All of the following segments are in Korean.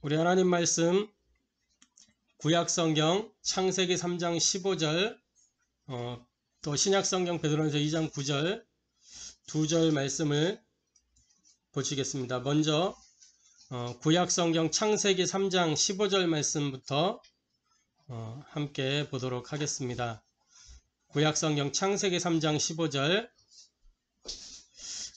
우리 하나님 말씀 구약성경 창세기 3장 15절 또 신약성경 베드로전서 2장 9절 두 절 말씀을 보시겠습니다. 먼저 구약성경 창세기 3장 15절 말씀부터 함께 보도록 하겠습니다. 구약성경 창세기 3장 15절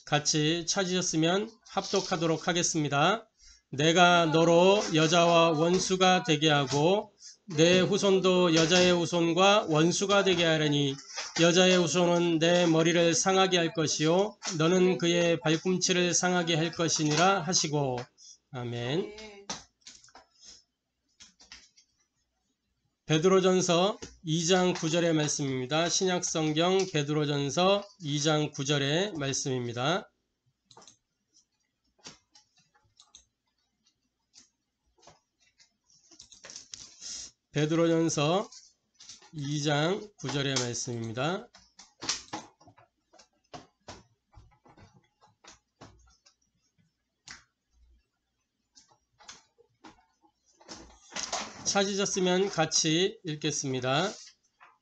같이 찾으셨으면 합독하도록 하겠습니다. 내가 너로 여자와 원수가 되게 하고 내 후손도 여자의 후손과 원수가 되게 하려니 여자의 후손은 내 머리를 상하게 할 것이요 너는 그의 발꿈치를 상하게 할 것이니라 하시고. 아멘. 베드로전서 2장 9절의 말씀입니다. 신약성경 베드로전서 2장 9절의 말씀입니다. 베드로전서 2장 9절의 말씀입니다. 찾으셨으면 같이 읽겠습니다.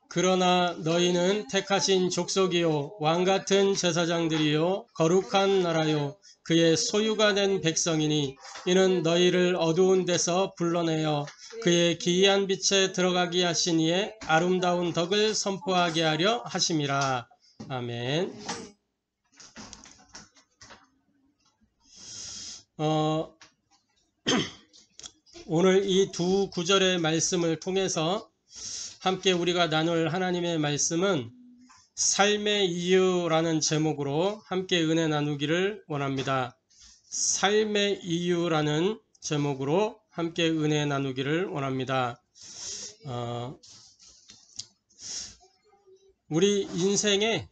그러나 너희는 택하신 족속이요 왕같은 제사장들이요 거룩한 나라요 그의 소유가 된 백성이니 이는 너희를 어두운 데서 불러내어 그의 기이한 빛에 들어가게 하신 이의 아름다운 덕을 선포하게 하려 하심이라. 아멘. 오늘 이 두 구절의 말씀을 통해서 함께 우리가 나눌 하나님의 말씀은 삶의 이유라는 제목으로 함께 은혜 나누기를 원합니다. 삶의 이유라는 제목으로 함께 은혜 나누기를 원합니다. 우리 인생에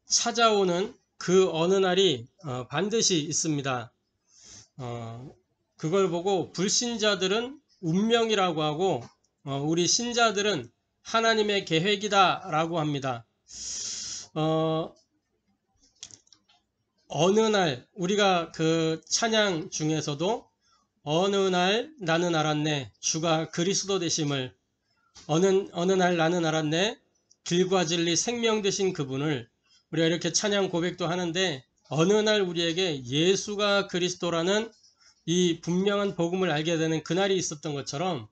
찾아오는 그 어느 날이 반드시 있습니다. 그걸 보고 불신자들은 운명이라고 하고 우리 신자들은 하나님의 계획이다 라고 합니다. 어느 날 우리가 그 찬양 중에서도 어느 날 나는 알았네 주가 그리스도 되심을, 어느 날 나는 알았네 길과 진리 생명 되신 그분을, 우리가 이렇게 찬양 고백도 하는데 어느 날 우리에게 예수가 그리스도라는 이 분명한 복음을 알게 되는 그날이 있었던 것처럼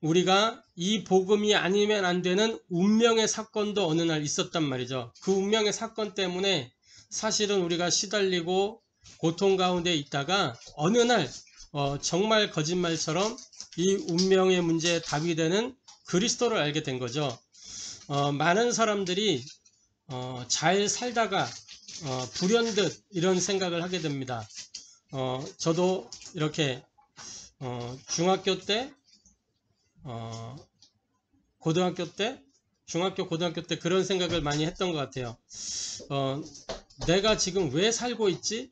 우리가 이 복음이 아니면 안 되는 운명의 사건도 어느 날 있었단 말이죠. 그 운명의 사건 때문에 사실은 우리가 시달리고 고통 가운데 있다가 어느 날 정말 거짓말처럼 이 운명의 문제에 답이 되는 그리스도를 알게 된 거죠. 많은 사람들이 잘 살다가 불현듯 이런 생각을 하게 됩니다. 저도 이렇게 중학교 때 고등학교 때 중학교 고등학교 때 그런 생각을 많이 했던 것 같아요. 내가 지금 왜 살고 있지?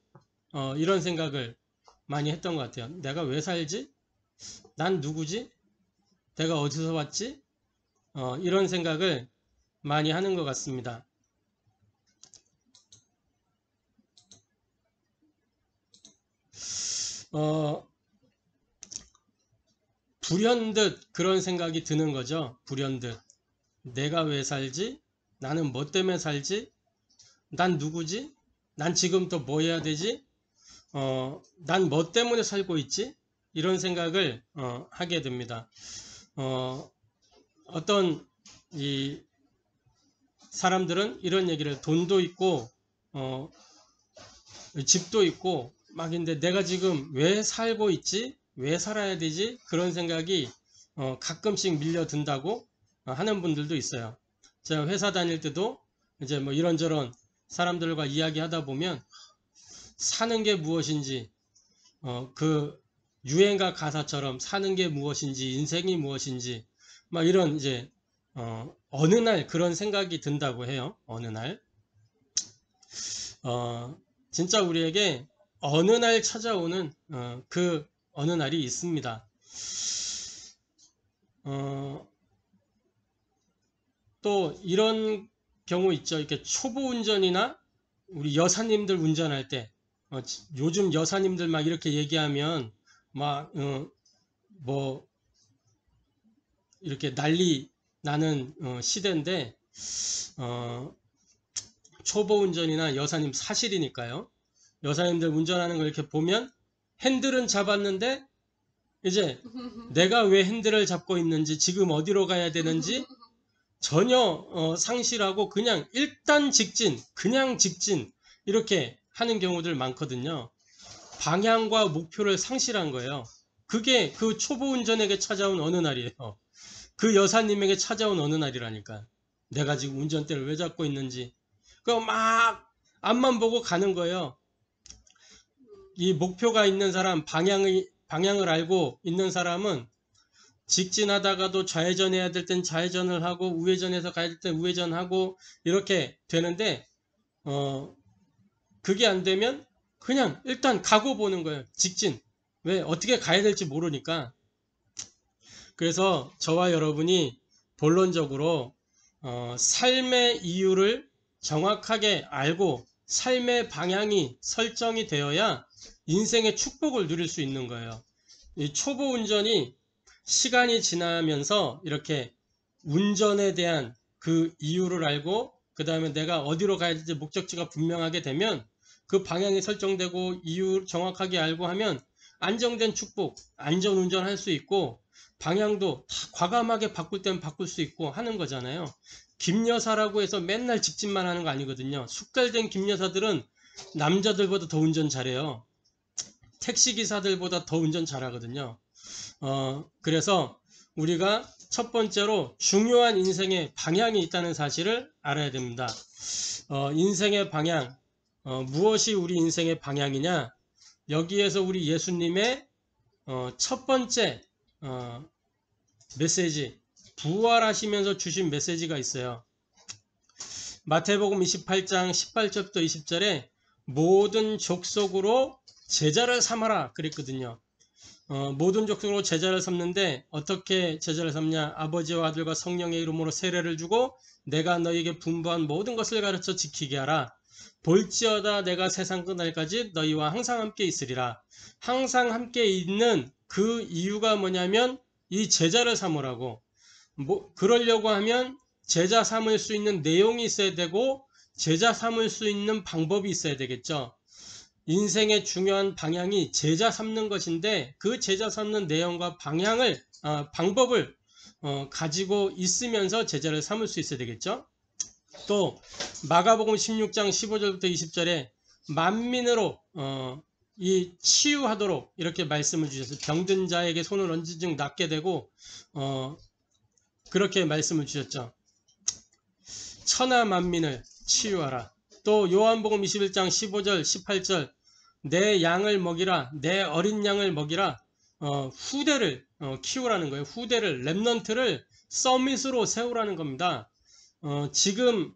이런 생각을 많이 했던 것 같아요. 내가 왜 살지? 난 누구지? 내가 어디서 왔지? 이런 생각을 많이 하는 것 같습니다. 불현듯 그런 생각이 드는 거죠. 불현듯. 내가 왜 살지? 나는 뭐 때문에 살지? 난 누구지? 난 지금 또 뭐 해야 되지? 난 뭐 때문에 살고 있지? 이런 생각을 하게 됩니다. 어떤 이 사람들은 이런 얘기를, 돈도 있고 집도 있고 막인데 내가 지금 왜 살고 있지? 왜 살아야 되지? 그런 생각이 가끔씩 밀려든다고 하는 분들도 있어요. 제가 회사 다닐 때도 이제 뭐 이런저런 사람들과 이야기하다 보면 사는 게 무엇인지, 그 유행가 가사처럼 사는 게 무엇인지, 인생이 무엇인지 막 이런 이제 어느 날 그런 생각이 든다고 해요. 어느 날 진짜 우리에게 어느 날 찾아오는 그 어느 날이 있습니다. 또 이런 경우 있죠. 이렇게 초보 운전이나 우리 여사님들 운전할 때 요즘 여사님들 막 이렇게 얘기하면 막 뭐 이렇게 난리 나는 시대인데 초보 운전이나 여사님 사실이니까요. 여사님들 운전하는 걸 이렇게 보면 핸들은 잡았는데 이제 내가 왜 핸들을 잡고 있는지, 지금 어디로 가야 되는지 전혀 상실하고 그냥 일단 직진, 그냥 직진 이렇게 하는 경우들 많거든요. 방향과 목표를 상실한 거예요. 그게 그 초보 운전에게 찾아온 어느 날이에요. 그 여사님에게 찾아온 어느 날이라니까. 내가 지금 운전대를 왜 잡고 있는지. 막 앞만 보고 가는 거예요. 이 목표가 있는 사람, 방향을 알고 있는 사람은 직진하다가도 좌회전해야 될 땐 좌회전을 하고 우회전해서 가야 될 땐 우회전하고 이렇게 되는데 그게 안 되면 그냥 일단 가고 보는 거예요. 직진. 왜? 어떻게 가야 될지 모르니까. 그래서 저와 여러분이 본론적으로 삶의 이유를 정확하게 알고 삶의 방향이 설정이 되어야 인생의 축복을 누릴 수 있는 거예요. 이 초보 운전이 시간이 지나면서 이렇게 운전에 대한 그 이유를 알고 그 다음에 내가 어디로 가야 될지 목적지가 분명하게 되면 그 방향이 설정되고 이유 정확하게 알고 하면 안정된 축복, 안전 운전할 수 있고 방향도 다 과감하게 바꿀 땐 바꿀 수 있고 하는 거잖아요. 김여사라고 해서 맨날 직진만 하는 거 아니거든요. 숙달된 김여사들은 남자들보다 더 운전 잘해요. 택시기사들보다 더 운전 잘하거든요. 그래서 우리가 첫 번째로 중요한 인생의 방향이 있다는 사실을 알아야 됩니다. 인생의 방향, 무엇이 우리 인생의 방향이냐? 여기에서 우리 예수님의 첫 번째 메시지, 부활하시면서 주신 메시지가 있어요. 마태복음 28장 18절부터 20절에 모든 족속으로 제자를 삼아라 그랬거든요. 모든 족속으로 제자를 삼는데 어떻게 제자를 삼냐? 아버지와 아들과 성령의 이름으로 세례를 주고 내가 너희에게 분부한 모든 것을 가르쳐 지키게 하라. 볼지어다 내가 세상 끝날까지 너희와 항상 함께 있으리라. 항상 함께 있는 그 이유가 뭐냐면 이 제자를 삼으라고. 그러려고 하면 제자 삼을 수 있는 내용이 있어야 되고 제자 삼을 수 있는 방법이 있어야 되겠죠. 인생의 중요한 방향이 제자 삼는 것인데 그 제자 삼는 내용과 방법을 가지고 있으면서 제자를 삼을 수 있어야 되겠죠. 또 마가복음 16장 15절부터 20절에 만민으로 이 치유하도록 이렇게 말씀을 주셨어요. 병든 자에게 손을 얹은 즉 낫게 되고 그렇게 말씀을 주셨죠. 천하 만민을 치유하라. 또 요한복음 21장 15절 18절 내 양을 먹이라, 내 어린 양을 먹이라. 후대를 키우라는 거예요. 후대를, 렘넌트를 서밋으로 세우라는 겁니다. 지금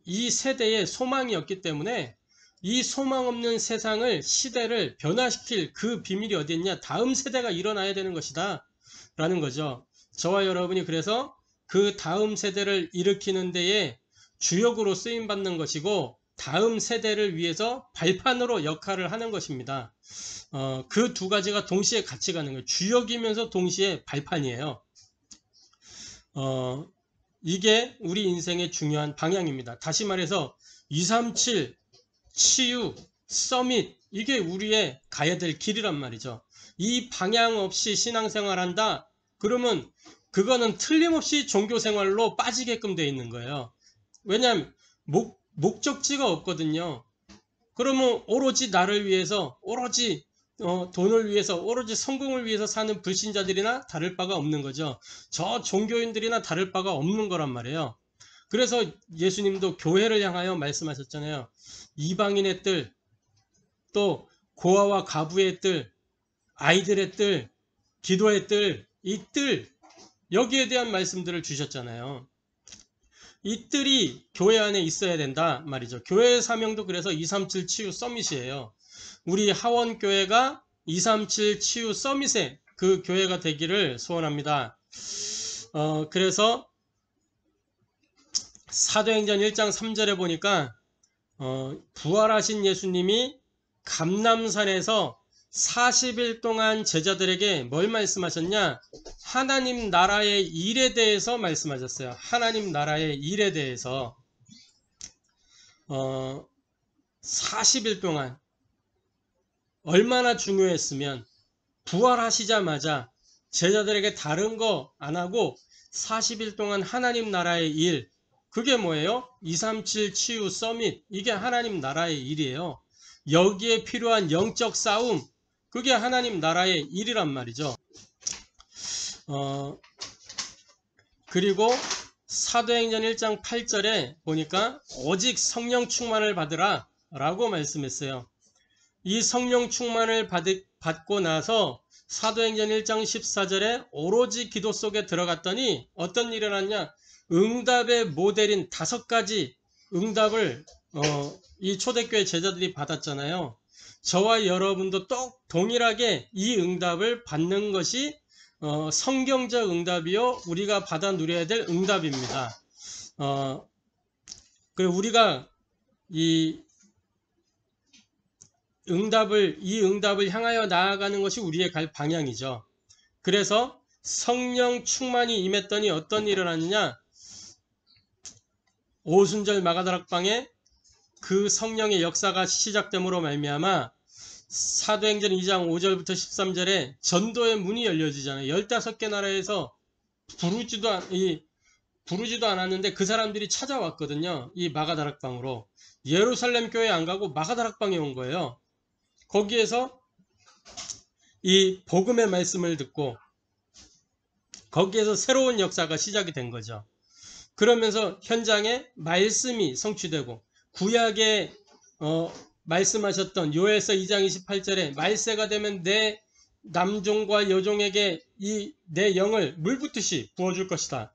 이 세대에 소망이 없기 때문에 이 소망 없는 세상을, 시대를 변화시킬 그 비밀이 어디 있냐? 다음 세대가 일어나야 되는 것이다 라는 거죠. 저와 여러분이 그래서 그 다음 세대를 일으키는 데에 주역으로 쓰임받는 것이고 다음 세대를 위해서 발판으로 역할을 하는 것입니다. 그 두 가지가 동시에 같이 가는 거예요. 주역이면서 동시에 발판이에요. 이게 우리 인생의 중요한 방향입니다. 다시 말해서 237, 치유, 서밋 이게 우리의 가야 될 길이란 말이죠. 이 방향 없이 신앙생활한다? 그러면 그거는 틀림없이 종교생활로 빠지게끔 되어 있는 거예요. 왜냐하면 목적지가 없거든요. 그러면 오로지 나를 위해서, 오로지 돈을 위해서, 오로지 성공을 위해서 사는 불신자들이나 다를 바가 없는 거죠. 저 종교인들이나 다를 바가 없는 거란 말이에요. 그래서 예수님도 교회를 향하여 말씀하셨잖아요. 이방인의 뜰, 또 고아와 가부의 뜰, 아이들의 뜰, 기도의 뜰, 이 뜰, 여기에 대한 말씀들을 주셨잖아요. 이 뜰이 교회 안에 있어야 된다 말이죠. 교회의 사명도 그래서 237 치유 서밋이에요. 우리 하원교회가 237 치유 서밋의 그 교회가 되기를 소원합니다. 그래서 사도행전 1장 3절에 보니까 부활하신 예수님이 감람산에서 40일 동안 제자들에게 뭘 말씀하셨냐? 하나님 나라의 일에 대해서 말씀하셨어요. 하나님 나라의 일에 대해서 40일 동안 얼마나 중요했으면 부활하시자마자 제자들에게 다른 거 안 하고 40일 동안 하나님 나라의 일, 그게 뭐예요? 237 치유 서밋, 이게 하나님 나라의 일이에요. 여기에 필요한 영적 싸움, 그게 하나님 나라의 일이란 말이죠. 그리고 사도행전 1장 8절에 보니까 오직 성령 충만을 받으라 라고 말씀했어요. 이 성령 충만을 받고 나서 사도행전 1장 14절에 오로지 기도 속에 들어갔더니 어떤 일이 일어났냐? 응답의 모델인 5가지 응답을 이 초대교회 제자들이 받았잖아요. 저와 여러분도 똑 동일하게 이 응답을 받는 것이 성경적 응답이요, 우리가 받아 누려야 될 응답입니다. 그리고 우리가 이 응답을 향하여 나아가는 것이 우리의 갈 방향이죠. 그래서 성령 충만이 임했더니 어떤 일이 일어났느냐? 오순절 마가다락방에 그 성령의 역사가 시작됨으로 말미암아 사도행전 2장 5절부터 13절에 전도의 문이 열려지잖아요. 15개 나라에서 부르지도 않았는데 그 사람들이 찾아왔거든요. 이 마가다락방으로. 예루살렘 교회 안 가고 마가다락방에 온 거예요. 거기에서 이 복음의 말씀을 듣고 거기에서 새로운 역사가 시작이 된 거죠. 그러면서 현장에 말씀이 성취되고 구약에 말씀하셨던 요엘서 2장 28절에 말세가 되면 내 남종과 여종에게 내 영을 물붓듯이 부어줄 것이다.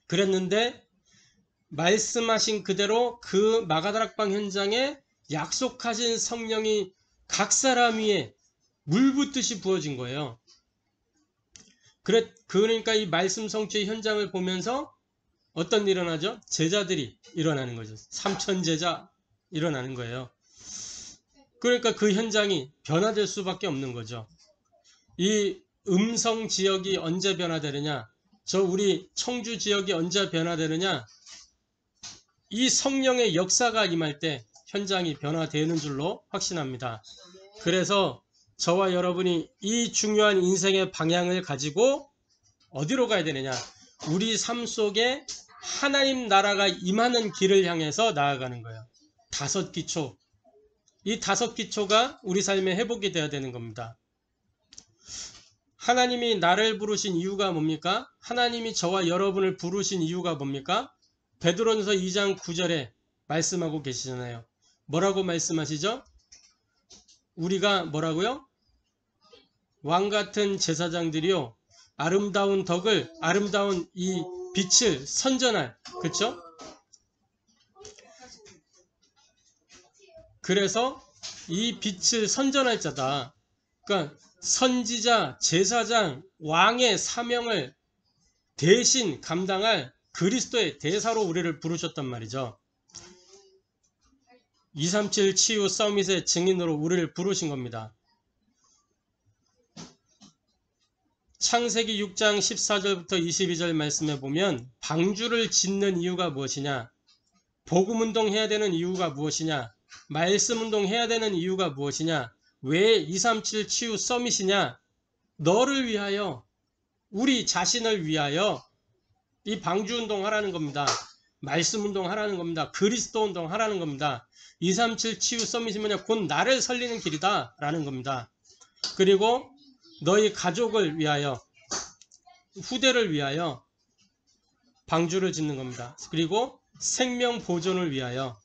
그랬는데 말씀하신 그대로 그 마가다락방 현장에 약속하신 성령이 각 사람 위에 물붓듯이 부어진 거예요. 그러니까 이 말씀 성취의 현장을 보면서 어떤 일이 일어나죠? 제자들이 일어나는 거죠. 3천 제자 일어나는 거예요. 그러니까 그 현장이 변화될 수밖에 없는 거죠. 이 음성 지역이 언제 변화되느냐? 저 우리 청주 지역이 언제 변화되느냐? 이 성령의 역사가 임할 때 현장이 변화되는 줄로 확신합니다. 그래서 저와 여러분이 이 중요한 인생의 방향을 가지고 어디로 가야 되느냐? 우리 삶 속에 하나님 나라가 임하는 길을 향해서 나아가는 거예요. 5기초. 이 5기초가 우리 삶의 회복이 되어야 되는 겁니다. 하나님이 나를 부르신 이유가 뭡니까? 하나님이 저와 여러분을 부르신 이유가 뭡니까? 베드로전서 2장 9절에 말씀하고 계시잖아요. 뭐라고 말씀하시죠? 우리가 뭐라고요? 왕같은 제사장들이요, 아름다운 덕을, 아름다운 이 빛을 선전할, 그렇죠? 그래서 이 빛을 선전할 자다. 그러니까 선지자, 제사장, 왕의 사명을 대신 감당할 그리스도의 대사로 우리를 부르셨단 말이죠. 237 치유 서밋의 증인으로 우리를 부르신 겁니다. 창세기 6장 14절부터 22절 말씀에 보면 방주를 짓는 이유가 무엇이냐? 복음운동 해야 되는 이유가 무엇이냐? 말씀운동 해야 되는 이유가 무엇이냐? 왜 237 치유 서밋이냐? 너를 위하여, 우리 자신을 위하여 이 방주운동 하라는 겁니다. 말씀운동 하라는 겁니다. 그리스도 운동 하라는 겁니다. 237 치유 서밋이 뭐냐? 곧 나를 살리는 길이다 라는 겁니다. 그리고 너희 가족을 위하여, 후대를 위하여 방주를 짓는 겁니다. 그리고 생명 보존을 위하여.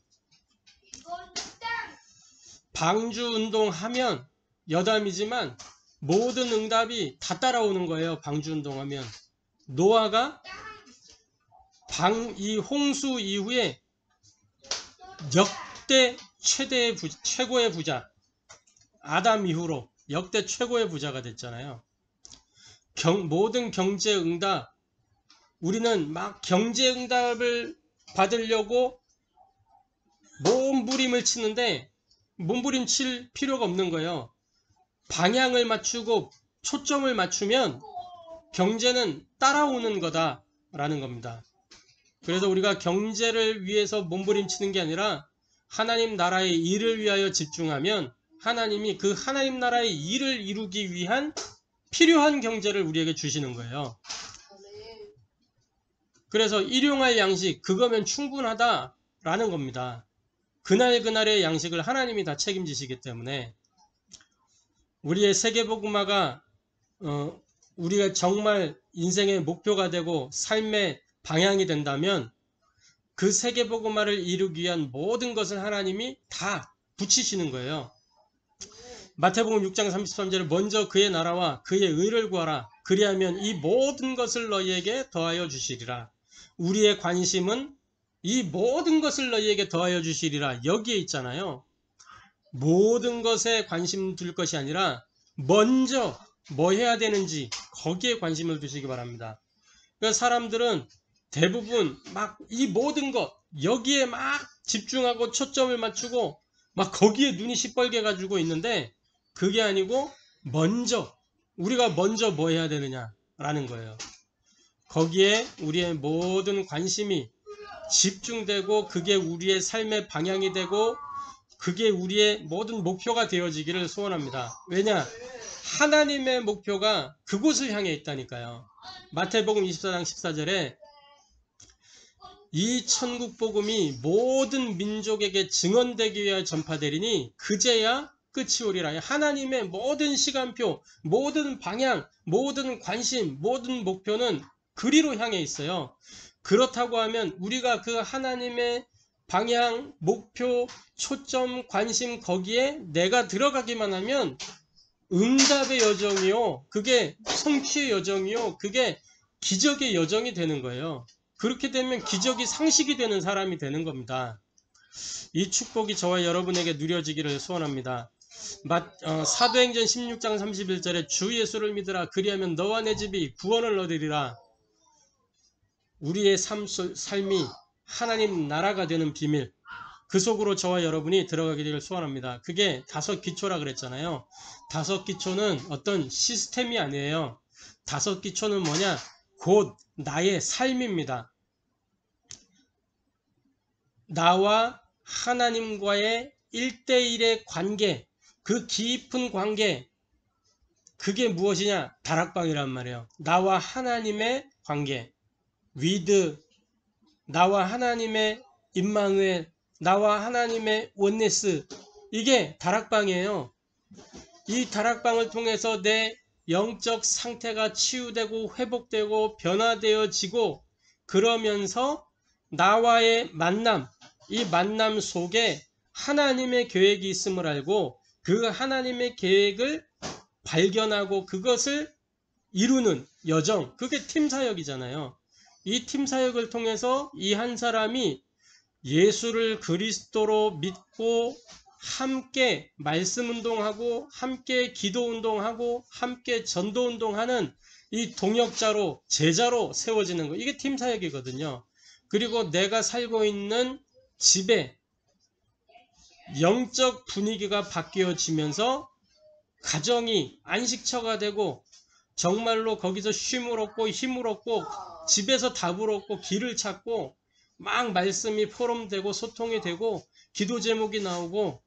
방주 운동하면 여담이지만 모든 응답이 다 따라오는 거예요. 방주 운동하면. 노아가 이 홍수 이후에 역대 최고의 부자, 아담 이후로 역대 최고의 부자가 됐잖아요. 모든 경제 응답, 우리는 막 경제 응답을 받으려고 몸부림을 치는데 몸부림칠 필요가 없는 거예요. 방향을 맞추고 초점을 맞추면 경제는 따라오는 거다라는 겁니다. 그래서 우리가 경제를 위해서 몸부림치는 게 아니라 하나님 나라의 일을 위하여 집중하면 하나님이 그 하나님 나라의 일을 이루기 위한 필요한 경제를 우리에게 주시는 거예요. 그래서 일용할 양식 그거면 충분하다라는 겁니다. 그날그날의 양식을 하나님이 다 책임지시기 때문에 우리의 세계복음화가 우리가 정말 인생의 목표가 되고 삶의 방향이 된다면 그 세계복음화를 이루기 위한 모든 것을 하나님이 다 붙이시는 거예요. 마태복음 6장 33절에 먼저 그의 나라와 그의 의를 구하라. 그리하면 이 모든 것을 너희에게 더하여 주시리라. 우리의 관심은 이 모든 것을 너희에게 더하여 주시리라. 여기에 있잖아요. 모든 것에 관심 둘 것이 아니라 먼저 뭐 해야 되는지 거기에 관심을 두시기 바랍니다. 그러니까 사람들은 대부분 막 이 모든 것 여기에 막 집중하고 초점을 맞추고 막 거기에 눈이 시뻘게 가지고 있는데 그게 아니고 우리가 먼저 뭐 해야 되느냐라는 거예요. 거기에 우리의 모든 관심이 집중되고 그게 우리의 삶의 방향이 되고 그게 우리의 모든 목표가 되어지기를 소원합니다. 왜냐? 하나님의 목표가 그곳을 향해 있다니까요. 마태복음 24장 14절에 이 천국 복음이 모든 민족에게 증언되기 위하여 전파되리니 그제야 끝이 오리라. 하나님의 모든 시간표, 모든 방향, 모든 관심, 모든 목표는 그리로 향해 있어요. 그렇다고 하면 우리가 그 하나님의 방향, 목표, 초점, 관심 거기에 내가 들어가기만 하면 응답의 여정이요. 그게 성취의 여정이요. 그게 기적의 여정이 되는 거예요. 그렇게 되면 기적이 상식이 되는 사람이 되는 겁니다. 이 축복이 저와 여러분에게 누려지기를 소원합니다. 사도행전 16장 31절에 주 예수를 믿으라. 그리하면 너와 내 집이 구원을 얻으리라. 우리의 삶이 하나님 나라가 되는 비밀, 그 속으로 저와 여러분이 들어가기를 소원합니다. 그게 5기초라 그랬잖아요. 5기초는 어떤 시스템이 아니에요. 5기초는 뭐냐? 곧 나의 삶입니다. 나와 하나님과의 1대1의 관계, 그 깊은 관계, 그게 무엇이냐? 다락방이란 말이에요. 나와 하나님의 관계, with, 나와 하나님의 임마누엘, 나와 하나님의 원네스, 이게 다락방이에요. 이 다락방을 통해서 내 영적 상태가 치유되고 회복되고 변화되어지고 그러면서 나와의 만남, 이 만남 속에 하나님의 계획이 있음을 알고 그 하나님의 계획을 발견하고 그것을 이루는 여정, 그게 팀사역이잖아요. 이 팀사역을 통해서 이 한 사람이 예수를 그리스도로 믿고 함께 말씀운동하고 함께 기도운동하고 함께 전도운동하는 이 동역자로 제자로 세워지는 거, 이게 팀사역이거든요. 그리고 내가 살고 있는 집에 영적 분위기가 바뀌어지면서 가정이 안식처가 되고 정말로 거기서 쉼을 얻고 힘을 얻고 집에서 답을 얻고 길을 찾고 막 말씀이 포럼되고 소통이 되고 기도 제목이 나오고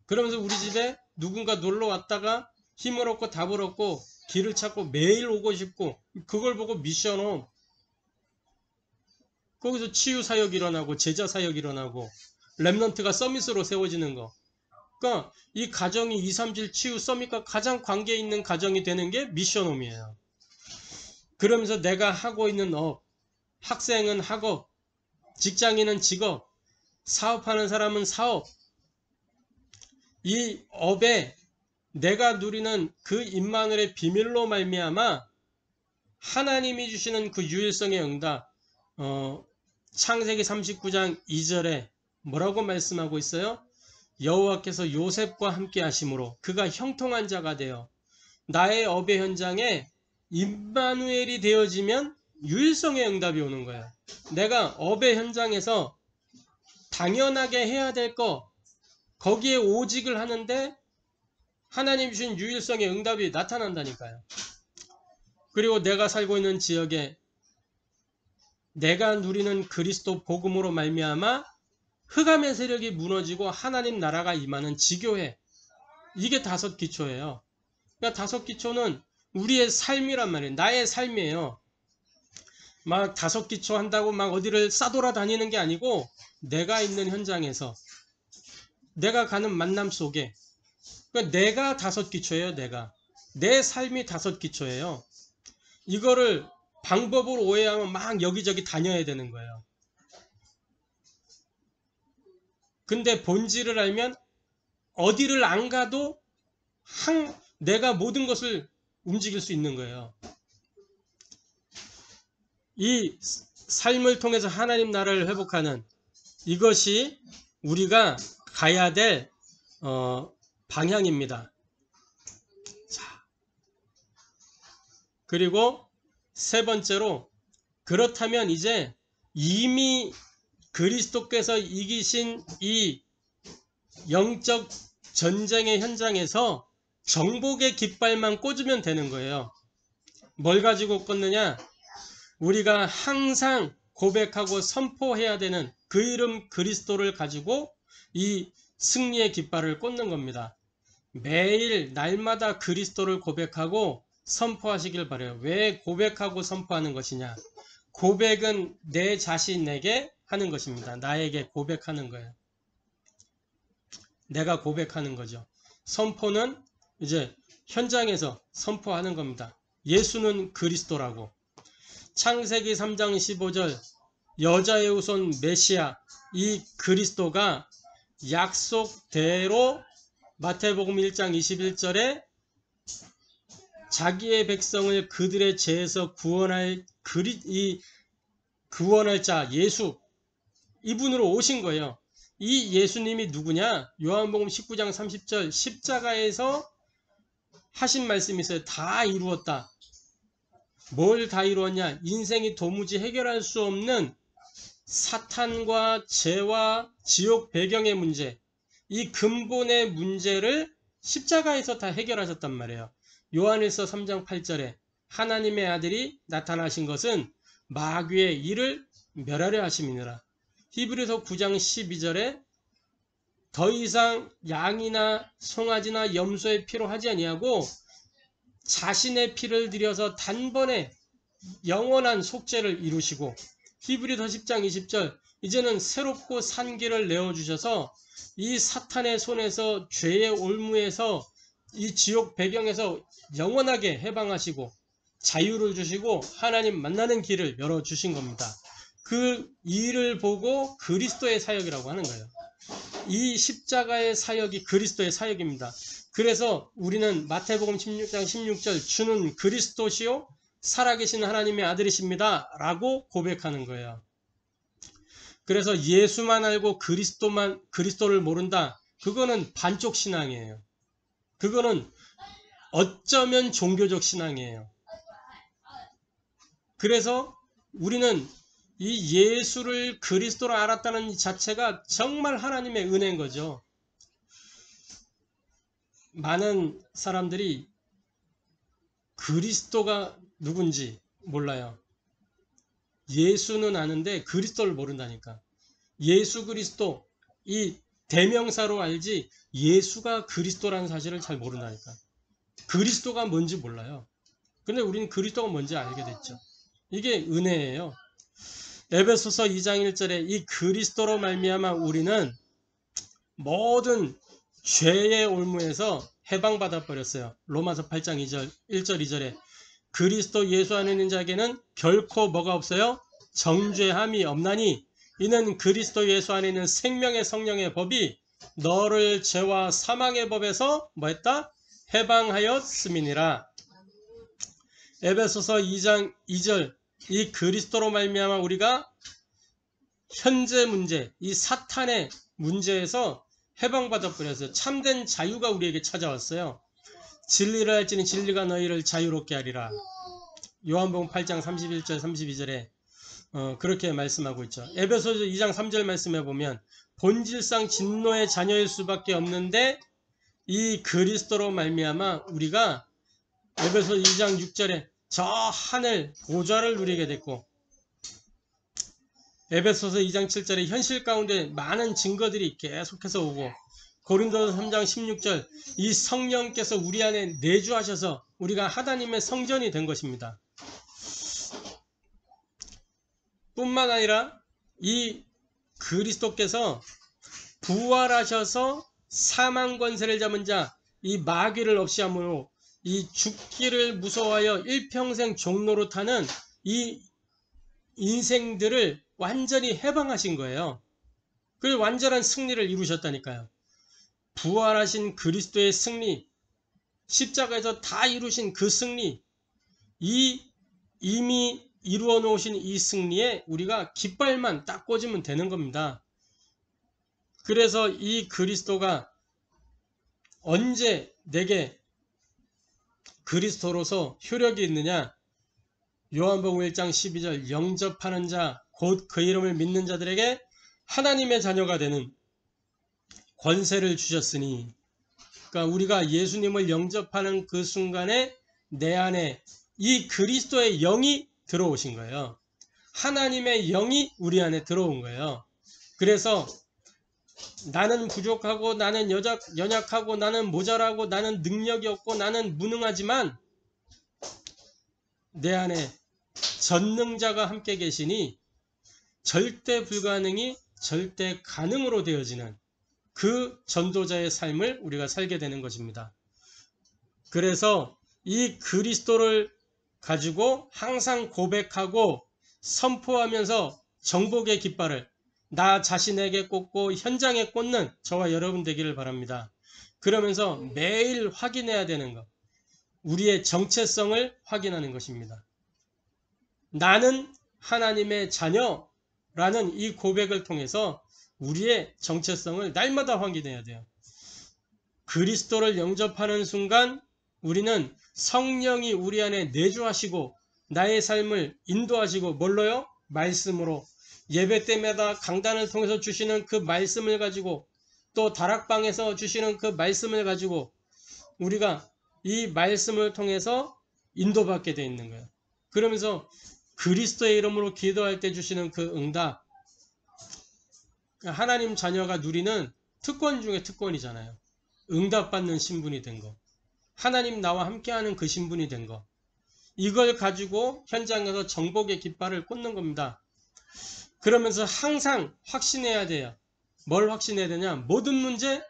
그러면서 우리 집에 누군가 놀러 왔다가 힘을 얻고 답을 얻고 길을 찾고 매일 오고 싶고 그걸 보고 미션홈, 거기서 치유 사역이 일어나고 제자 사역이 일어나고 렘넌트가 서밋으로 세워지는 거. 그러니까 이 가정이 237 치유 서밋과 가장 관계 있는 가정이 되는 게 미션홈이에요. 그러면서 내가 하고 있는 업, 학생은 학업, 직장인은 직업, 사업하는 사람은 사업, 이 업에 내가 누리는 그 임마누엘의 비밀로 말미암아 하나님이 주시는 그 유일성의 응답, 창세기 39장 2절에 뭐라고 말씀하고 있어요? 여호와께서 요셉과 함께 하심으로 그가 형통한 자가 되어 나의 업의 현장에 임마누엘이 되어지면 유일성의 응답이 오는 거예요. 내가 업의 현장에서 당연하게 해야 될 거, 거기에 오직을 하는데 하나님 주신 유일성의 응답이 나타난다니까요. 그리고 내가 살고 있는 지역에 내가 누리는 그리스도 복음으로 말미암아 흑암의 세력이 무너지고 하나님 나라가 임하는 지교회. 이게 5기초예요. 그러니까 5기초는 우리의 삶이란 말이에요. 나의 삶이에요. 막 5기초 한다고 막 어디를 싸돌아다니는 게 아니고 내가 있는 현장에서 내가 가는 만남 속에 그러니까 내가 5기초예요. 내가. 내 삶이 5기초예요. 이거를 방법으로 오해하면 막 여기저기 다녀야 되는 거예요. 근데 본질을 알면 어디를 안 가도 내가 모든 것을 움직일 수 있는 거예요. 이 삶을 통해서 하나님 나라를 회복하는 이것이 우리가 가야 될 방향입니다. 자, 그리고 3번째로 그렇다면 이제 이미 그리스도께서 이기신 이 영적 전쟁의 현장에서 정복의 깃발만 꽂으면 되는 거예요. 뭘 가지고 꽂느냐? 우리가 항상 고백하고 선포해야 되는 그 이름 그리스도를 가지고 이 승리의 깃발을 꽂는 겁니다. 매일 날마다 그리스도를 고백하고 선포하시길 바라요. 왜 고백하고 선포하는 것이냐? 고백은 내 자신에게 하는 것입니다. 나에게 고백하는 거예요. 내가 고백하는 거죠. 선포는 이제 현장에서 선포하는 겁니다. 예수는 그리스도라고. 창세기 3장 15절 여자의 후손 메시아 이 그리스도가 약속대로 마태복음 1장 21절에 자기의 백성을 그들의 죄에서 구원할 구원할 자 예수 이분으로 오신 거예요. 이 예수님이 누구냐? 요한복음 19장 30절 십자가에서 하신 말씀이 있어요. 다 이루었다. 뭘 다 이루었냐? 인생이 도무지 해결할 수 없는 사탄과 죄와 지옥 배경의 문제, 이 근본의 문제를 십자가에서 다 해결하셨단 말이에요. 요한일서 3장 8절에 하나님의 아들이 나타나신 것은 마귀의 일을 멸하려 하심이니라. 히브리서 9장 12절에 더 이상 양이나 송아지나 염소의 피로 하지 아니하고 자신의 피를 들여서 단번에 영원한 속죄를 이루시고 히브리서 10장 20절 이제는 새롭고 산 길을 내어주셔서 이 사탄의 손에서 죄의 올무에서 이 지옥 배경에서 영원하게 해방하시고 자유를 주시고 하나님 만나는 길을 열어주신 겁니다. 그 일을 보고 그리스도의 사역이라고 하는 거예요. 이 십자가의 사역이 그리스도의 사역입니다. 그래서 우리는 마태복음 16장 16절 주는 그리스도시요 살아계신 하나님의 아들이십니다 라고 고백하는 거예요. 그래서 예수만 알고 그리스도를 모른다. 그거는 반쪽 신앙이에요. 그거는 어쩌면 종교적 신앙이에요. 그래서 우리는 이 예수를 그리스도로 알았다는 자체가 정말 하나님의 은혜인 거죠. 많은 사람들이 그리스도가 누군지 몰라요. 예수는 아는데 그리스도를 모른다니까. 예수 그리스도 이 대명사로 알지 예수가 그리스도라는 사실을 잘 모른다니까. 그리스도가 뭔지 몰라요. 근데 우리는 그리스도가 뭔지 알게 됐죠. 이게 은혜예요. 에베소서 2장 1절에 이 그리스도로 말미암아 우리는 모든 죄의 올무에서 해방받아 버렸어요. 로마서 8장 1절 2절에 그리스도 예수 안에 있는 자에게는 결코 뭐가 없어요? 정죄함이 없나니 이는 그리스도 예수 안에 있는 생명의 성령의 법이 너를 죄와 사망의 법에서 뭐했다? 해방하였음이니라. 에베소서 2장 2절 이 그리스도로 말미암아 우리가 현재 문제, 이 사탄의 문제에서 해방받아 버렸어요. 참된 자유가 우리에게 찾아왔어요. 진리를 알지니 진리가 너희를 자유롭게 하리라. 요한복음 8장 31절 32절에 그렇게 말씀하고 있죠. 에베소서 2장 3절 말씀해 보면 본질상 진노의 자녀일 수밖에 없는데 이 그리스도로 말미암아 우리가 에베소 2장 6절에 저 하늘 보좌를 누리게 됐고, 에베소서 2장 7절에 현실 가운데 많은 증거들이 계속해서 오고, 고린도서 3장 16절 이 성령께서 우리 안에 내주하셔서 우리가 하나님의 성전이 된 것입니다. 뿐만 아니라 이 그리스도께서 부활하셔서 사망 권세를 잡은 자, 이 마귀를 없이 함으로 이 죽기를 무서워하여 일평생 종로로 타는 이 인생들을 완전히 해방하신 거예요. 그 완전한 승리를 이루셨다니까요. 부활하신 그리스도의 승리, 십자가에서 다 이루신 그 승리, 이 이미 이루어 놓으신 이 승리에 우리가 깃발만 딱 꽂으면 되는 겁니다. 그래서 이 그리스도가 언제 내게 그리스도로서 효력이 있느냐? 요한복음 1장 12절 영접하는 자 곧 그 이름을 믿는 자들에게 하나님의 자녀가 되는 권세를 주셨으니, 그러니까 우리가 예수님을 영접하는 그 순간에 내 안에 이 그리스도의 영이 들어오신 거예요. 하나님의 영이 우리 안에 들어온 거예요. 그래서 나는 부족하고 나는 연약하고 나는 모자라고 나는 능력이 없고 나는 무능하지만 내 안에 전능자가 함께 계시니 절대 불가능이 절대 가능으로 되어지는 그 전도자의 삶을 우리가 살게 되는 것입니다. 그래서 이 그리스도를 가지고 항상 고백하고 선포하면서 정복의 깃발을 나 자신에게 꽂고 현장에 꽂는 저와 여러분 되기를 바랍니다. 그러면서 매일 확인해야 되는 것, 우리의 정체성을 확인하는 것입니다. 나는 하나님의 자녀라는 이 고백을 통해서 우리의 정체성을 날마다 확인해야 돼요. 그리스도를 영접하는 순간 우리는 성령이 우리 안에 내주하시고 나의 삶을 인도하시고 뭘로요? 말씀으로. 예배 때마다 강단을 통해서 주시는 그 말씀을 가지고 또 다락방에서 주시는 그 말씀을 가지고 우리가 이 말씀을 통해서 인도받게 되어 있는 거예요. 그러면서 그리스도의 이름으로 기도할 때 주시는 그 응답, 하나님 자녀가 누리는 특권 중에 특권이잖아요. 응답받는 신분이 된 거, 하나님 나와 함께하는 그 신분이 된 거, 이걸 가지고 현장에서 정복의 깃발을 꽂는 겁니다. 그러면서 항상 확신해야 돼요. 뭘 확신해야 되냐? 모든 문제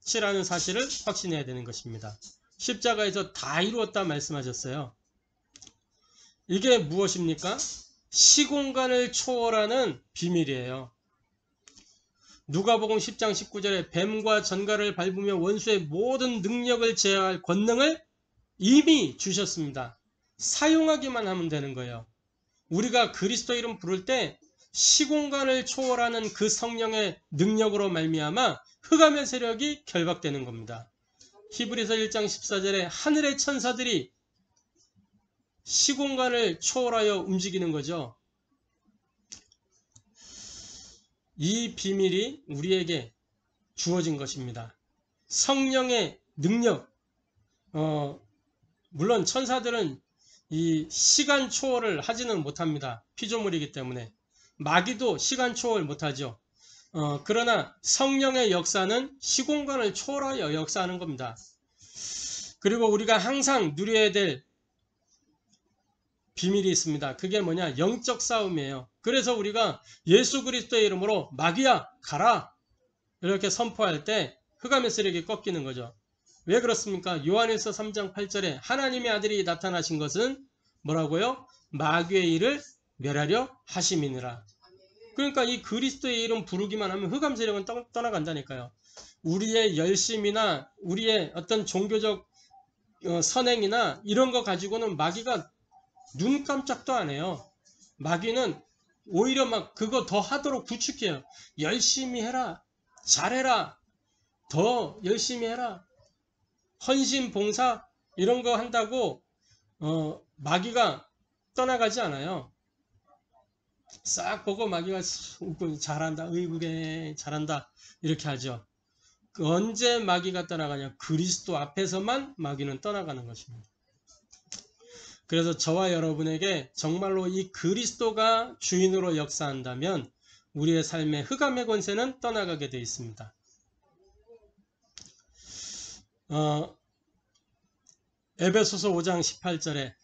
끝이라는 사실을 확신해야 되는 것입니다. 십자가에서 다 이루었다 말씀하셨어요. 이게 무엇입니까? 시공간을 초월하는 비밀이에요. 누가복음 10장 19절에 뱀과 전갈을 밟으며 원수의 모든 능력을 제어할 권능을 이미 주셨습니다. 사용하기만 하면 되는 거예요. 우리가 그리스도 이름 부를 때 시공간을 초월하는 그 성령의 능력으로 말미암아 흑암의 세력이 결박되는 겁니다. 히브리서 1장 14절에 하늘의 천사들이 시공간을 초월하여 움직이는 거죠. 이 비밀이 우리에게 주어진 것입니다. 성령의 능력, 물론 천사들은 이 시간 초월을 하지는 못합니다. 피조물이기 때문에. 마귀도 시간 초월 못하죠. 그러나 성령의 역사는 시공간을 초월하여 역사하는 겁니다. 그리고 우리가 항상 누려야 될 비밀이 있습니다. 그게 뭐냐? 영적 싸움이에요. 그래서 우리가 예수 그리스도의 이름으로 마귀야 가라 이렇게 선포할 때 흑암의 세력이 꺾이는 거죠. 왜 그렇습니까? 요한일서 3장 8절에 하나님의 아들이 나타나신 것은 뭐라고요? 마귀의 일을 멸하려 하심이니라. 그러니까 이 그리스도의 이름 부르기만 하면 흑암 세력은 떠나간다니까요. 우리의 열심이나 우리의 어떤 종교적 선행이나 이런 거 가지고는 마귀가 눈 깜짝도 안 해요. 마귀는 오히려 막 그거 더 하도록 부추겨요. 열심히 해라. 잘해라. 더 열심히 해라. 헌신, 봉사 이런 거 한다고 마귀가 떠나가지 않아요. 싹 보고 마귀가 웃고 잘한다, 의국에 잘한다 이렇게 하죠. 언제 마귀가 떠나가냐? 그리스도 앞에서만 마귀는 떠나가는 것입니다. 그래서 저와 여러분에게 정말로 이 그리스도가 주인으로 역사한다면 우리의 삶의 흑암의 권세는 떠나가게 되어 있습니다. 에베소서 5장 18절에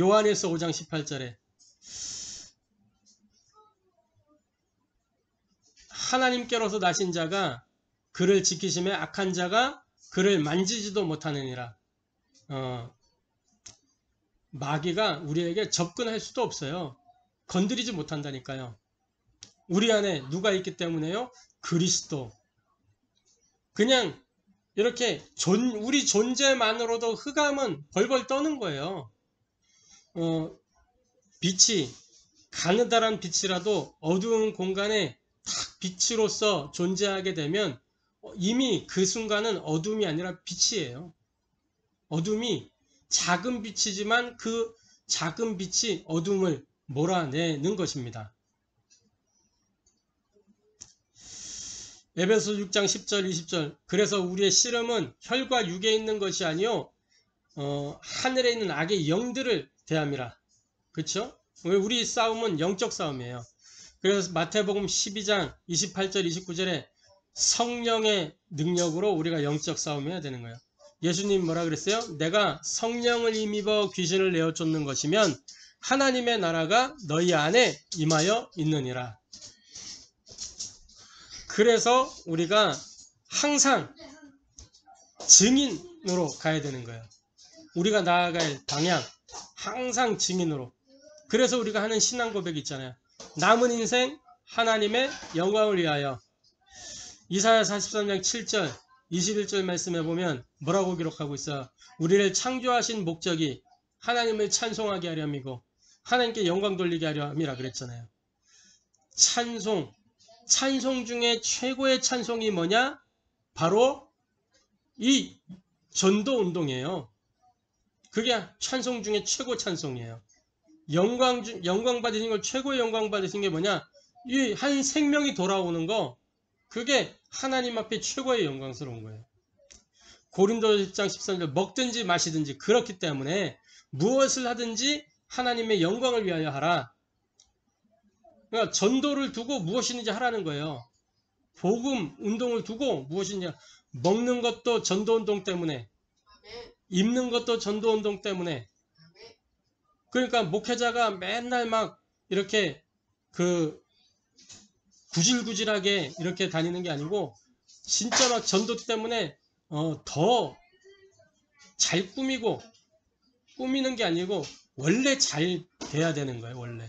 요한에서 5장 18절에 하나님께로서 나신 자가 그를 지키심에 악한 자가 그를 만지지도 못하느니라. 마귀가 우리에게 접근할 수도 없어요. 건드리지 못한다니까요. 우리 안에 누가 있기 때문에요? 그리스도. 그냥 이렇게 우리 존재만으로도 흑암은 벌벌 떠는 거예요. 빛이 가느다란 빛이라도 어두운 공간에 탁 빛으로서 존재하게 되면 이미 그 순간은 어둠이 아니라 빛이에요. 어둠이 작은 빛이지만 그 작은 빛이 어둠을 몰아내는 것입니다. 에베소 6장 10절 20절 그래서 우리의 씨름은 혈과 육에 있는 것이 아니요 하늘에 있는 악의 영들을 대함이라. 그렇죠? 우리 싸움은 영적 싸움이에요. 그래서 마태복음 12장 28절 29절에 성령의 능력으로 우리가 영적 싸움해야 되는 거예요. 예수님 뭐라 그랬어요? 내가 성령을 힘입어 귀신을 내어 쫓는 것이면 하나님의 나라가 너희 안에 임하여 있느니라. 그래서 우리가 항상 증인으로 가야 되는 거예요. 우리가 나아갈 방향 항상 증인으로. 그래서 우리가 하는 신앙 고백이 있잖아요. 남은 인생 하나님의 영광을 위하여. 이사야 43장 7절 21절 말씀에 보면 뭐라고 기록하고 있어요? 우리를 창조하신 목적이 하나님을 찬송하게 하렴이고 하나님께 영광 돌리게 하렴이라 그랬잖아요. 찬송 중에 최고의 찬송이 뭐냐? 바로 이 전도 운동이에요. 그게 찬송 중에 최고 찬송이에요. 영광 받으신 걸 최고의 영광 받으신 게 뭐냐? 이 한 생명이 돌아오는 거, 그게 하나님 앞에 최고의 영광스러운 거예요. 고린도서 10장 13절 먹든지 마시든지 그렇기 때문에 무엇을 하든지 하나님의 영광을 위하여 하라. 그러니까 전도를 두고 무엇이든지 하라는 거예요. 복음 운동을 두고 무엇이든지 먹는 것도 전도 운동 때문에, 입는 것도 전도 운동 때문에. 그러니까 목회자가 맨날 막 이렇게 구질구질하게 이렇게 다니는 게 아니고 진짜 막 전도 때문에 더 잘 꾸미는 게 아니고 원래 잘 돼야 되는 거예요. 원래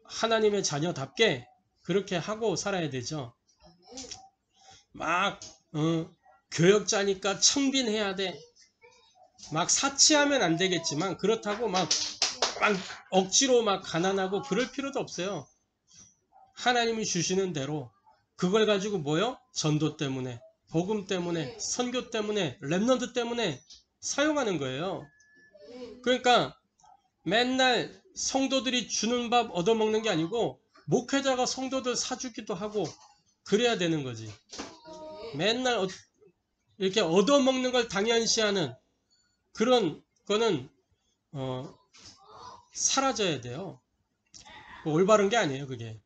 하나님의 자녀답게 그렇게 하고 살아야 되죠. 막 교역자니까 청빈해야 돼. 막 사치하면 안 되겠지만 그렇다고 막 억지로 막 가난하고 그럴 필요도 없어요. 하나님이 주시는 대로 그걸 가지고 뭐요? 전도 때문에, 복음 때문에, 선교 때문에, 렘넌트 때문에 사용하는 거예요. 그러니까 맨날 성도들이 주는 밥 얻어먹는 게 아니고 목회자가 성도들 사주기도 하고 그래야 되는 거지. 맨날 이렇게 얻어먹는 걸 당연시하는 그런 거는 사라져야 돼요. 올바른 게 아니에요, 그게.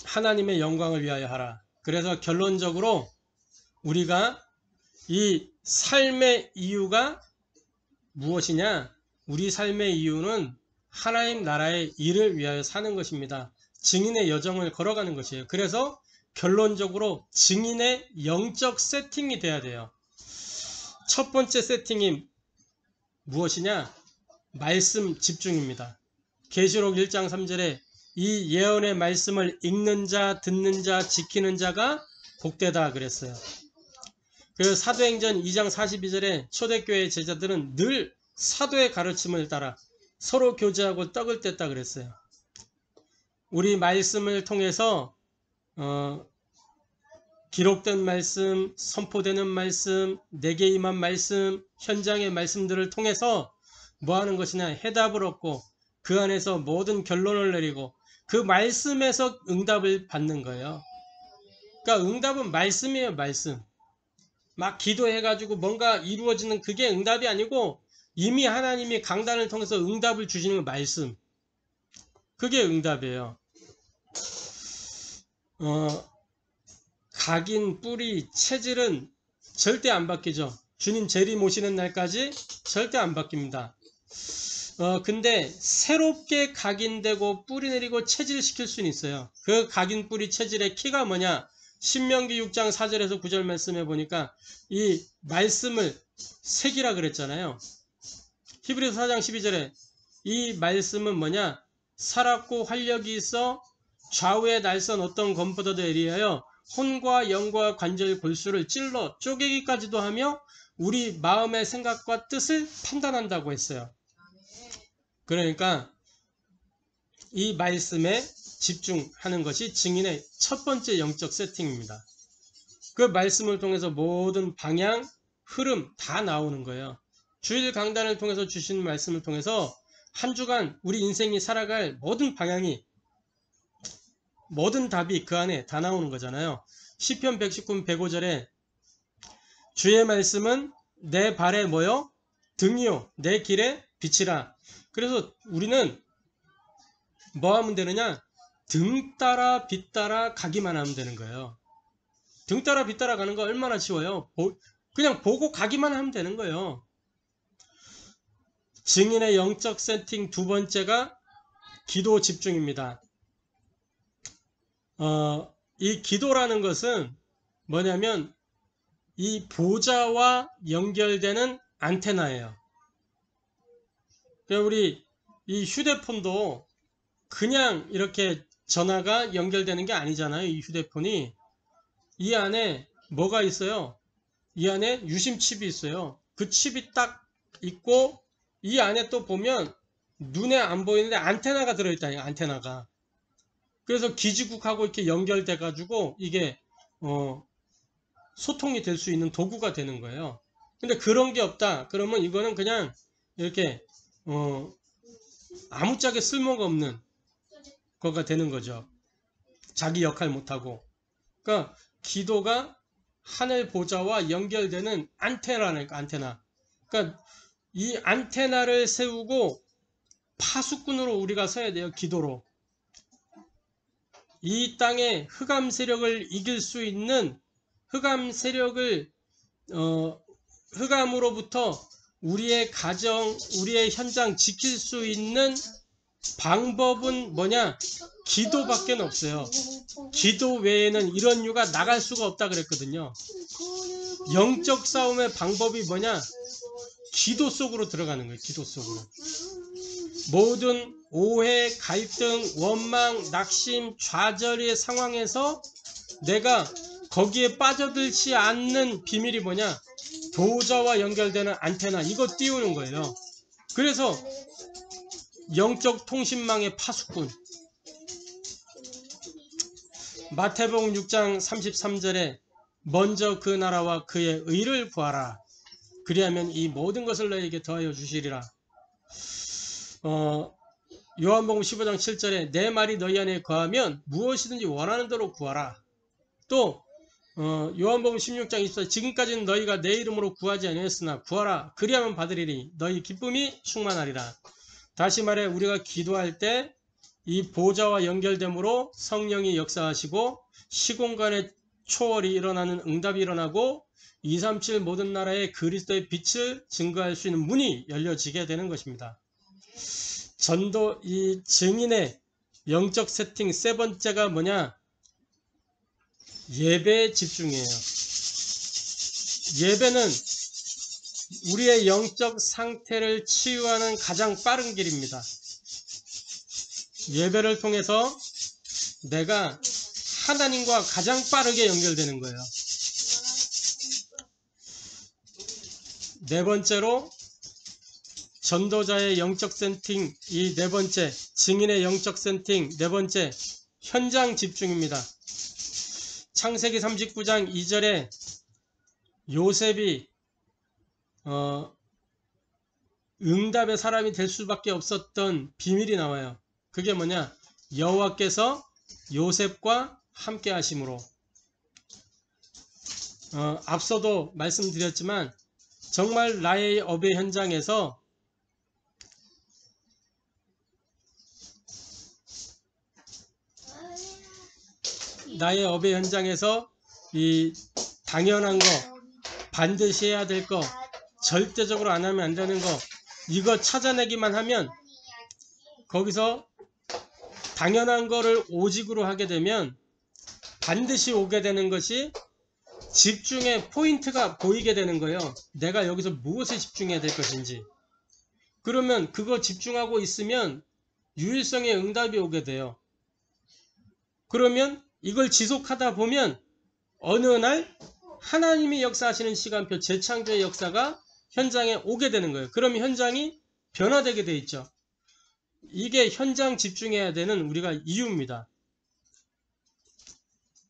하나님의 영광을 위하여 하라. 그래서 결론적으로 우리가 이 삶의 이유가 무엇이냐? 우리 삶의 이유는 하나님 나라의 일을 위하여 사는 것입니다. 증인의 여정을 걸어가는 것이에요. 그래서 결론적으로 증인의 영적 세팅이 돼야 돼요. 첫 번째 세팅이 무엇이냐? 말씀 집중입니다. 계시록 1장 3절에 이 예언의 말씀을 읽는 자, 듣는 자, 지키는 자가 복되다 그랬어요. 그래서 사도행전 2장 42절에 초대교회 제자들은 늘 사도의 가르침을 따라 서로 교제하고 떡을 뗐다 그랬어요. 우리 말씀을 통해서 기록된 말씀, 선포되는 말씀, 내게 임한 말씀, 현장의 말씀들을 통해서 뭐 하는 것이냐? 해답을 얻고 그 안에서 모든 결론을 내리고 그 말씀에서 응답을 받는 거예요. 그러니까 응답은 말씀이에요. 말씀. 막 기도해가지고 뭔가 이루어지는 그게 응답이 아니고 이미 하나님이 강단을 통해서 응답을 주시는 말씀. 그게 응답이에요. 각인, 뿌리, 체질은 절대 안 바뀌죠. 주님 재림 오시는 날까지 절대 안 바뀝니다. 근데 새롭게 각인되고 뿌리 내리고 체질시킬 수는 있어요. 그 각인, 뿌리, 체질의 키가 뭐냐? 신명기 6장 4절에서 9절 말씀해 보니까 이 말씀을 색이라 그랬잖아요. 히브리서 4장 12절에 이 말씀은 뭐냐? 살았고 활력이 있어 좌우의 날선 어떤 검보다도 예리하여 혼과 영과 관절 골수를 찔러 쪼개기까지도 하며 우리 마음의 생각과 뜻을 판단한다고 했어요. 그러니까 이 말씀에 집중하는 것이 증인의 첫 번째 영적 세팅입니다. 그 말씀을 통해서 모든 방향, 흐름 다 나오는 거예요. 주일 강단을 통해서 주신 말씀을 통해서 한 주간 우리 인생이 살아갈 모든 방향이, 모든 답이 그 안에 다 나오는 거잖아요. 시편 119편 105절에 주의 말씀은 내 발에 뭐요? 등이요 내 길에 빛이라. 그래서 우리는 뭐 하면 되느냐? 등 따라 빛 따라 가기만 하면 되는 거예요. 등 따라 빛 따라 가는 거 얼마나 쉬워요. 그냥 보고 가기만 하면 되는 거예요. 증인의 영적 세팅 두 번째가 기도 집중입니다. 이 기도라는 것은 뭐냐면 이 보좌와 연결되는 안테나예요. 우리 이 휴대폰도 그냥 이렇게 전화가 연결되는 게 아니잖아요. 이 휴대폰이 이 안에 뭐가 있어요? 이 안에 유심 칩이 있어요. 그 칩이 딱 있고 이 안에 또 보면 눈에 안 보이는데 안테나가 들어있다. 안테나가. 그래서 기지국하고 이렇게 연결돼 가지고 이게 소통이 될 수 있는 도구가 되는 거예요. 근데 그런 게 없다. 그러면 이거는 그냥 이렇게 아무짝에 쓸모가 없는 거가 되는 거죠. 자기 역할 못하고. 그러니까 기도가 하늘 보좌와 연결되는 안테나라니까. 안테나. 그러니까 이 안테나를 세우고 파수꾼으로 우리가 서야 돼요. 기도로. 이 땅의 흑암 세력을 이길 수 있는 흑암 세력을 흑암으로부터 우리의 가정, 우리의 현장 지킬 수 있는 방법은 뭐냐? 기도밖에 없어요. 기도 외에는 이런 유가 나갈 수가 없다 그랬거든요. 영적 싸움의 방법이 뭐냐? 기도 속으로 들어가는 거예요. 기도 속으로. 모든 오해, 갈등, 원망, 낙심, 좌절의 상황에서 내가 거기에 빠져들지 않는 비밀이 뭐냐? 보좌와 연결되는 안테나, 이거 띄우는 거예요. 그래서 영적 통신망의 파수꾼. 마태복음 6장 33절에 먼저 그 나라와 그의 의를 구하라. 그리하면 이 모든 것을 너에게 더하여 주시리라. 요한복음 15장 7절에 내 말이 너희 안에 거하면 무엇이든지 원하는 대로 구하라. 또 요한복음 16장 24절 지금까지는 너희가 내 이름으로 구하지 아니했으나 구하라. 그리하면 받으리니 너희 기쁨이 충만하리라. 다시 말해 우리가 기도할 때 이 보좌와 연결됨으로 성령이 역사하시고 시공간의 초월이 일어나는 응답이 일어나고 237 모든 나라의 그리스도의 빛을 증거할 수 있는 문이 열려지게 되는 것입니다. 전도 이 증인의 영적 세팅 세 번째가 뭐냐? 예배에 집중해요. 예배는 우리의 영적 상태를 치유하는 가장 빠른 길입니다. 예배를 통해서 내가 하나님과 가장 빠르게 연결되는 거예요. 네 번째로 전도자의 영적 세팅, 이 네 번째 증인의 영적 세팅 네 번째 현장 집중입니다. 창세기 39장 2절에 요셉이 응답의 사람이 될 수밖에 없었던 비밀이 나와요. 그게 뭐냐? 여호와께서 요셉과 함께 하심으로. 앞서도 말씀드렸지만 정말 나의 업의 현장에서 이 당연한 거, 반드시 해야 될 거, 절대적으로 안 하면 안 되는 거, 이거 찾아내기만 하면 거기서 당연한 거를 오직으로 하게 되면 반드시 오게 되는 것이 집중의 포인트가 보이게 되는 거예요. 내가 여기서 무엇에 집중해야 될 것인지. 그러면 그거 집중하고 있으면 유일성의 응답이 오게 돼요. 그러면 이걸 지속하다 보면 어느 날 하나님이 역사하시는 시간표, 재창조의 역사가 현장에 오게 되는 거예요. 그러면 현장이 변화되게 돼 있죠. 이게 현장 집중해야 되는 우리가 이유입니다.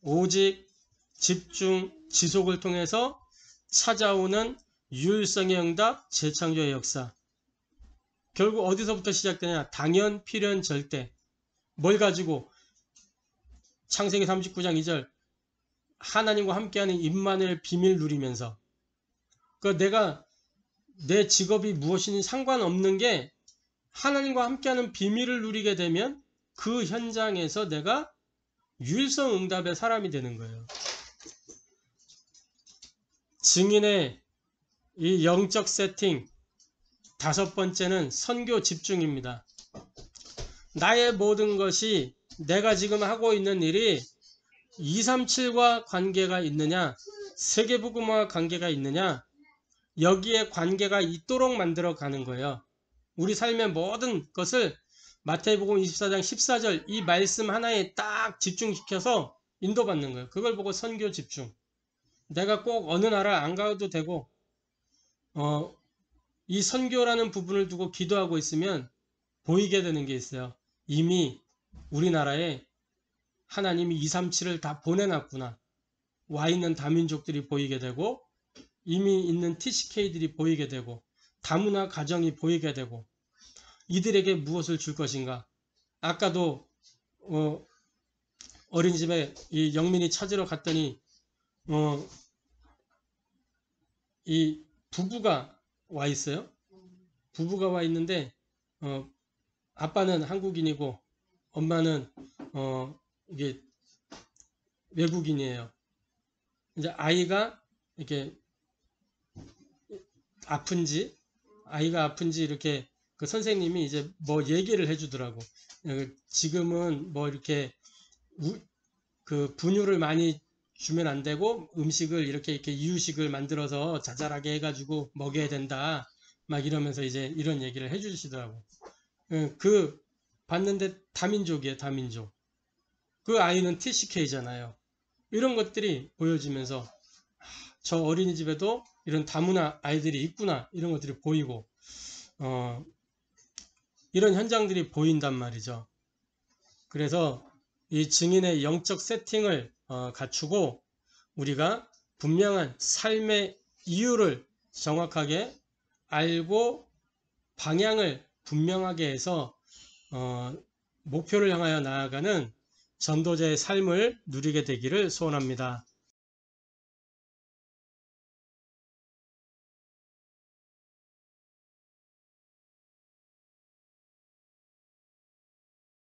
오직 집중, 지속을 통해서 찾아오는 유일성의 응답, 재창조의 역사. 결국 어디서부터 시작되냐? 당연, 필연, 절대. 뭘 가지고? 창세기 39장 2절 하나님과 함께하는 임마누엘 비밀 누리면서 내가 내 직업이 무엇이니 상관없는 게 하나님과 함께하는 비밀을 누리게 되면 그 현장에서 내가 유일성 응답의 사람이 되는 거예요. 증인의 이 영적 세팅, 5번째는 선교 집중입니다. 나의 모든 것이 내가 지금 하고 있는 일이 237과 관계가 있느냐, 세계복음화와 관계가 있느냐, 여기에 관계가 있도록 만들어 가는 거예요. 우리 삶의 모든 것을 마태복음 24장 14절 이 말씀 하나에 딱 집중시켜서 인도받는 거예요. 그걸 보고 선교 집중. 내가 꼭 어느 나라 안 가도 되고 이 선교라는 부분을 두고 기도하고 있으면 보이게 되는 게 있어요. 이미 우리나라에 하나님이 237을 다 보내놨구나. 와 있는 다민족들이 보이게 되고 이미 있는 TCK들이 보이게 되고 다문화 가정이 보이게 되고 이들에게 무엇을 줄 것인가. 아까도 어린이집에 이 영민이 찾으러 갔더니 이 부부가 와 있어요. 부부가 와 있는데 아빠는 한국인이고 엄마는 이게 외국인이에요. 이제 아이가 이렇게 아이가 아픈지 이렇게 그 선생님이 이제 뭐 얘기를 해주더라고. 지금은 뭐 이렇게 그 분유를 많이 주면 안 되고 음식을 이렇게 이유식을 만들어서 자잘하게 해가지고 먹여야 된다. 막 이러면서 이제 이런 얘기를 해주시더라고. 그 봤는데 다민족이에요, 다민족. 그 아이는 TCK잖아요. 이런 것들이 보여지면서 저 어린이집에도 이런 다문화 아이들이 있구나, 이런 것들이 보이고 이런 현장들이 보인단 말이죠. 그래서 이 증인의 영적 세팅을 갖추고 우리가 분명한 삶의 이유를 정확하게 알고 방향을 분명하게 해서 목표를 향하여 나아가는 전도자의 삶을 누리게 되기를 소원합니다.